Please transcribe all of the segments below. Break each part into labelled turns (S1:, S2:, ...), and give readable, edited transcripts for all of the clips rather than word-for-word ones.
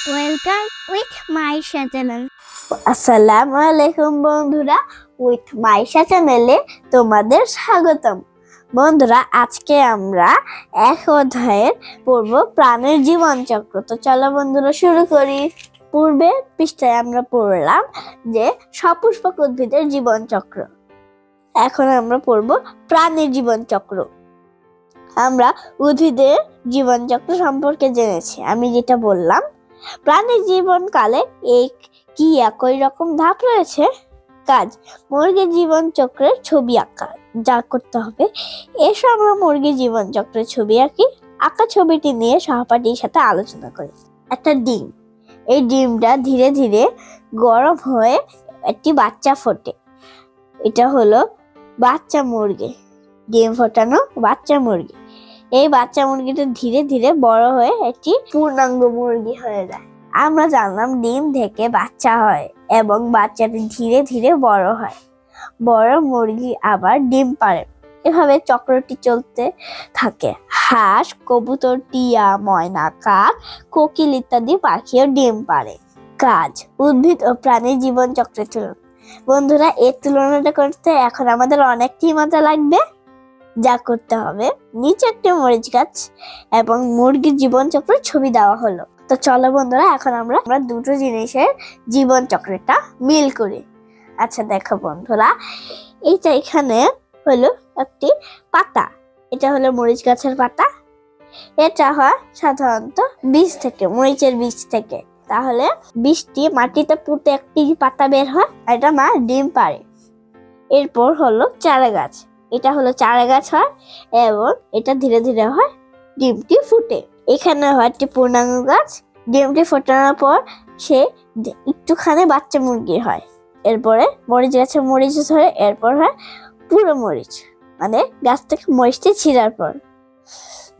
S1: Welcome with Maisha channel.
S2: আসসালামু আলাইকুম বন্ধুরা, উইথ মাইশা চ্যানেলে তোমাদের স্বাগতম। বন্ধুরা, আজকে আমরা এক অধ্যায়ের পড়ব প্রাণের জীবন চক্র। তো চলো বন্ধুরা শুরু করি। পূর্বে পৃষ্ঠায় আমরা পড়লাম যে সপুষ্পক উদ্ভিদের জীবন চক্র। এখন আমরা পড়ব প্রাণের জীবন চক্র। আমরা উদ্ভিদের জীবন চক্র সম্পর্কে জেনেছি। আমি যেটা বললাম, প্রাণীর জীবনকালে কি একই রকম ধাপ রয়েছে? কাজ মুরগির জীবন চক্রের ছবি আঁকা। যা করতে হবে, এসো আমরা মুরগির জীবন চক্রের ছবি আঁকি। আঁকা ছবিটি নিয়ে সহপাঠীর সাথে আলোচনা করি। একটা ডিম, এই ডিমটা ধীরে ধীরে গরম হয়ে একটি বাচ্চা ফোটে। এটা হলো বাচ্চা মুরগি, ডিম ফোটানো বাচ্চা মুরগি। এই বাচ্চা মুরগিটা ধীরে ধীরে বড় হয়ে একটি পূর্ণাঙ্গ মুরগি হয়ে যায়। আমরা জানলাম ডিম থেকে বাচ্চা হয় এবং বাচ্চাটি ধীরে ধীরে বড় হয়। বড় মুরগি আবার ডিম পাড়ে। এভাবে চক্রটি চলতে থাকে। হাঁস, কবুতর, টিয়া, ময়না, কাক, কোকিল ইত্যাদি পাখিও ডিম পাড়ে। কাজ উদ্ভিদ ও প্রাণীর জীবন চক্রের তুলনা। বন্ধুরা, এর তুলনাটা করতে এখন আমাদের অনেকটি মাত্রা লাগবে। যা করতে হবে, নিচে একটি মরিচ গাছ এবং মুরগির জীবন চক্রের ছবি দেওয়া হলো। তো চলো বন্ধুরা, এখন আমরা দুটো জিনিসের জীবন চক্রটা মিল করি। আচ্ছা দেখো বন্ধুরা, এইটা এখানে হলো একটি পাতা। এটা হলো মরিচ গাছের পাতা। এটা হয় সাধারণত বীজ থেকে, মরিচের বীজ থেকে। তাহলে বীজটি মাটিতে পুঁতে একটি পাতা বের হয়, এটা মা ডিম পাড়ে। এরপর হলো চারা গাছ। এটা হলো চারা গাছ হয় এবং এটা ধীরে ধীরে হয়, ডিমটি ফুটে। এখানে হয় একটি পূর্ণাঙ্গ গাছ। ডিমটি ফোটানোর পর সে একটুখানি বাচ্চা মুরগি হয়। এরপরে মরিচ গাছে মরিচ ধরে, এরপর হয় পুরো মরিচ, মানে গাছ থেকে মরিচটি ছিঁড়ার পর।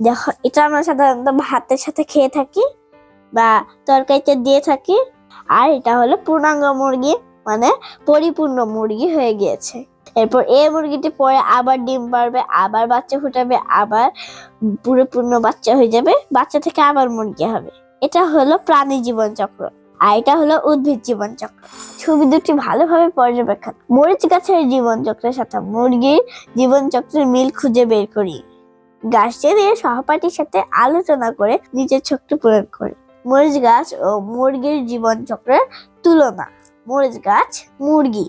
S2: দেখো, এটা আমরা সাধারণত ভাতের সাথে খেয়ে থাকি বা তরকারিতে দিয়ে থাকি। আর এটা হলো পূর্ণাঙ্গ মুরগি, মানে পরিপূর্ণ মুরগি হয়ে গিয়েছে। এরপর এই মুরগিটি পরে আবার ডিম পারবে, আবার বাচ্চা ফুটাবে, আবার পরিপূর্ণ বাচ্চা হয়ে যাবে, বাচ্চা থেকে আবার মুরগি হবে। এটা হলো প্রাণী জীবন চক্র, আর এটা হলো উদ্ভিদ জীবন চক্র। ছবি দুটি ভালোভাবে পর্যবেক্ষণ। মরিচ গাছের জীবন চক্রের সাথে মুরগির জীবন চক্রের মিল খুঁজে বের করি। গাছটি নিয়ে সহপাঠীর সাথে আলোচনা করে নিজের চক্র পূরণ করি। মরিচ গাছ ও মুরগির জীবন চক্রের তুলনা। মরিচ গাছ, মুরগি।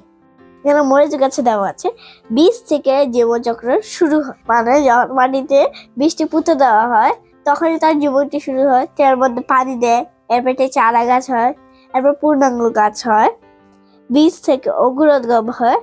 S2: এখানে মরিচ গাছে দেওয়া আছে বীজ থেকে জীবনচক্র শুরু হয়, মানে যখন মাটিতে বীজটি পুঁতে দেওয়া হয় তখনই তার জীবনটি শুরু হয়। তার মধ্যে পানি দেয়, এরপর চারা গাছ হয়, এরপর পূর্ণাঙ্গ গাছ হয়, বীজ থেকে অঙ্কুরোদ্গম হয়,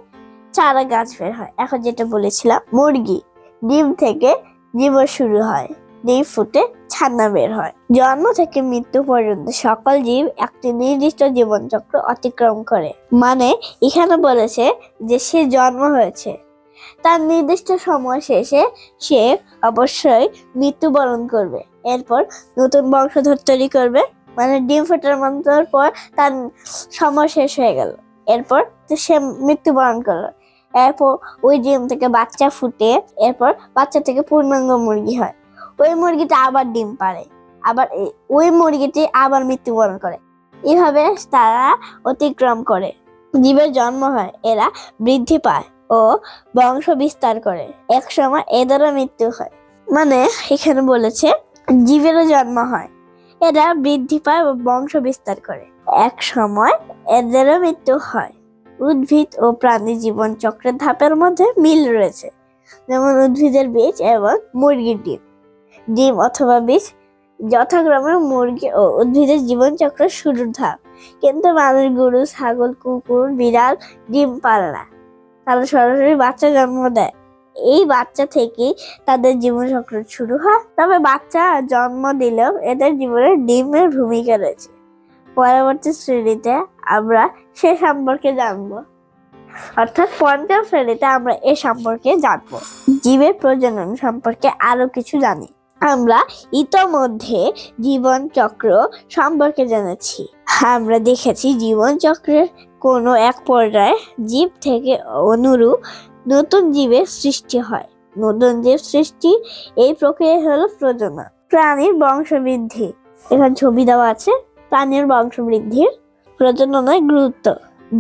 S2: চারা গাছ বের হয়। এখন যেটা বলেছিলাম, মুরগি ডিম থেকে জীবন শুরু হয়, ডিম ফুটে ছানা বের হয়। জন্ম থেকে মৃত্যু পর্যন্ত সকল জীব একটি নির্দিষ্ট জীবন চক্র অতিক্রম করে। মানে এখানে বলেছে যে সে জন্ম হয়েছে, তার নির্দিষ্ট সময় শেষে সে অবশ্যই মৃত্যুবরণ করবে। এরপর নতুন বংশধর তৈরি করবে, মানে ডিম ফোটার পর তার সময় শেষ হয়ে গেল, এরপর সে মৃত্যুবরণ করলো। এরপর ওই ডিম থেকে বাচ্চা ফুটে, এরপর বাচ্চা থেকে পূর্ণাঙ্গ মুরগি হয়। ওই মুরগিটা আবার ডিম পাড়ে, আবার ওই মুরগিটি আবার মৃত্যুবরণ করে। এভাবে তারা অতিক্রম করে। জীবের জন্ম হয়, এরা বৃদ্ধি পায় ও বংশ বিস্তার করে। এক সময় এদেরও মৃত্যু হয়। মানে এখানে বলেছে জীবেরও জন্ম হয়, এরা বৃদ্ধি পায় ও বংশ বিস্তার করে। এক সময় এদেরও মৃত্যু হয়। উদ্ভিদ ও প্রাণী জীবন চক্রের ধাপের মধ্যে মিল রয়েছে, যেমন উদ্ভিদের বীজ এবং মুরগির ডিম। ডিম অথবা বীজ যথাক্রমে মুরগি ও উদ্ভিদের জীবন চক্রের শুরুর ধাপ। কিন্তু মানুষ, গরু, ছাগল, কুকুর, বিড়াল ডিম পারে না, তারা সরাসরি বাচ্চা জন্ম দেয়। এই বাচ্চা থেকেই তাদের জীবন চক্র শুরু হয়। তবে বাচ্চা জন্ম দিলেও এদের জীবনে ডিমের ভূমিকা রয়েছে। পরবর্তী শ্রেণীতে আমরা সে সম্পর্কে জানবো, অর্থাৎ পঞ্চম শ্রেণীতে আমরা এ সম্পর্কে জানবো। জীবের প্রজনন সম্পর্কে আরো কিছু জানি। আমরা ইতোমধ্যে জীবন চক্র সম্পর্কে জেনেছি। আমরা দেখেছি জীবন চক্রের কোনো এক পর্যায়ে জীব থেকে অনুরূপ নতুন জীবের সৃষ্টি হয়। নতুন জীব সৃষ্টি, এই প্রক্রিয়া হলো প্রজনন। প্রাণীর বংশবৃদ্ধি। এখানে ছবি দেওয়া আছে, প্রাণীর বংশবৃদ্ধির প্রজননের গুরুত্ব।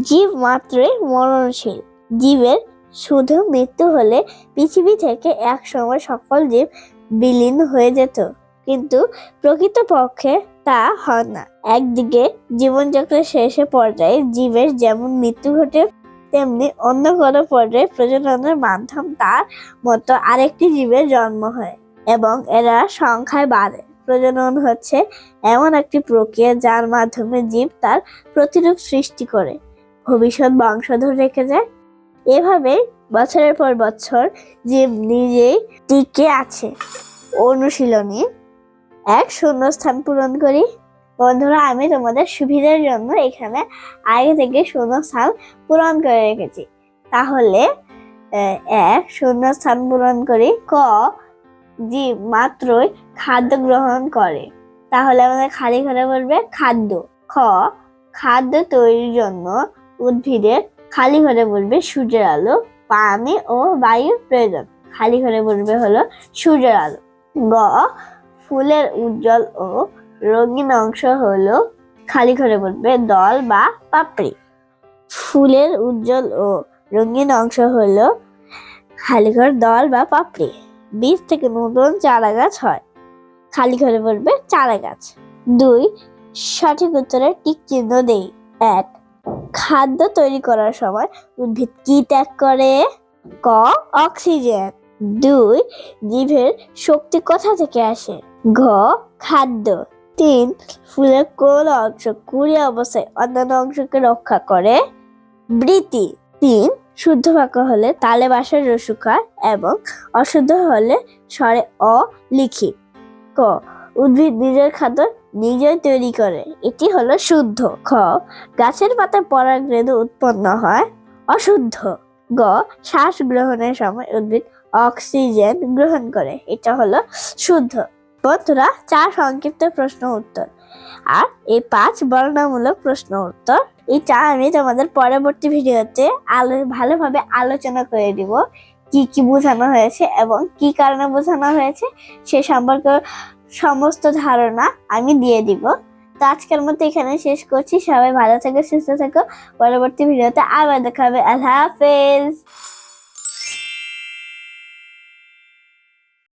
S2: জীব মাত্রই মরণশীল। জীবের শুধু মৃত্যু হলে পৃথিবী থেকে একসময় সকল জীব বিলীন হয়ে যেত, কিন্তু প্রকৃতপক্ষে তা হয় না। একদিকে জীবনচক্রের শেষে পর্যায়ে জীবের যেমন মৃত্যু ঘটে, তেমনি অন্য কোনো পর্যায়ে প্রজননের মাধ্যম তার মতো আরেকটি জীবের জন্ম হয় এবং এরা সংখ্যায় বাড়ে। প্রজনন হচ্ছে এমন একটি প্রক্রিয়া যার মাধ্যমে জীব তার প্রতিরূপ সৃষ্টি করে ভবিষ্যৎ বংশধর রেখে যায়। এভাবে বছরের পর বছর জীব নিজেই টিকে আছে। অনুশীলনী 1, শূন্যস্থান পূরণ করি। বন্ধুরা, আমি তোমাদের সুবিধার জন্য এখানে আগে থেকে শূন্যস্থান পূরণ করে রেখেছি। তাহলে 1, শূন্যস্থান পূরণ করি। ক, জীব মাত্রই খাদ্য গ্রহণ করে। তাহলে আমাদের খালি ঘরে বলবে খাদ্য। খ, খাদ্য তৈরির জন্য উদ্ভিদের খালি ঘরে বলবে সূর্যের আলো, পানি ও বায়ুর প্রয়োজন। খালি ঘরে বলবে হলো সূর্যের আলো। গ, ফুলের উজ্জ্বল ও রঙিন অংশ হলো, খালি ঘরে বলবে দল বা পাপড়ি। ফুলের উজ্জ্বল ও রঙিন অংশ হলো খালি ঘর দল বা পাপড়ি। বীজ থেকে নতুন চারা গাছ হয়, খালি ঘরে বলবে চারা গাছ। 2, সঠিক উত্তরে টিক চিহ্ন দেই। 1, খাদ্য তৈরি করার সময় উদ্ভিদ কি ত্যাগ করে? ক, অক্সিজেন। 2, জীবের শক্তি কোথা থেকে আসে? ঘ, খাদ্য। 3, ফুলের কোন অংশ কুড়ি অবস্থায় অন্যান্য অংশকে রক্ষা করে? বৃতি। 3, শুদ্ধ বাক্য হলে তালে বাসায় রসুকার এবং অশুদ্ধ হলে স্বরে অ লিখি। ক, উদ্ভিদ নিজের খাদ্য নিজেই তৈরি করে, এটি হলো শুদ্ধ। খ, গাছের পাতায় পরাগরেণু উৎপন্ন হয়, অশুদ্ধ। গ, শ্বাস গ্রহণের সময় উদ্ভিদ অক্সিজেন গ্রহণ করে, এটা হলো শুদ্ধ। বন্ধুরা, 4 সংক্ষিপ্ত প্রশ্ন উত্তর আর এই 5 বর্ণনামূলক প্রশ্ন উত্তর, এটা আমি তোমাদের পরবর্তী ভিডিওতে ভালোভাবে আলোচনা করে দিব। কি কি বোঝানো হয়েছে এবং কি কারণে বোঝানো হয়েছে সে সম্পর্কে সমস্ত ধারণা আমি দিয়ে দিব। তো আজকের মতো এখানে শেষ করছি। সবাই ভালো থেকো, সুস্থ থেকো। পরবর্তী ভিডিওতে আবার দেখা হবে। আল্লাহ হাফেজ।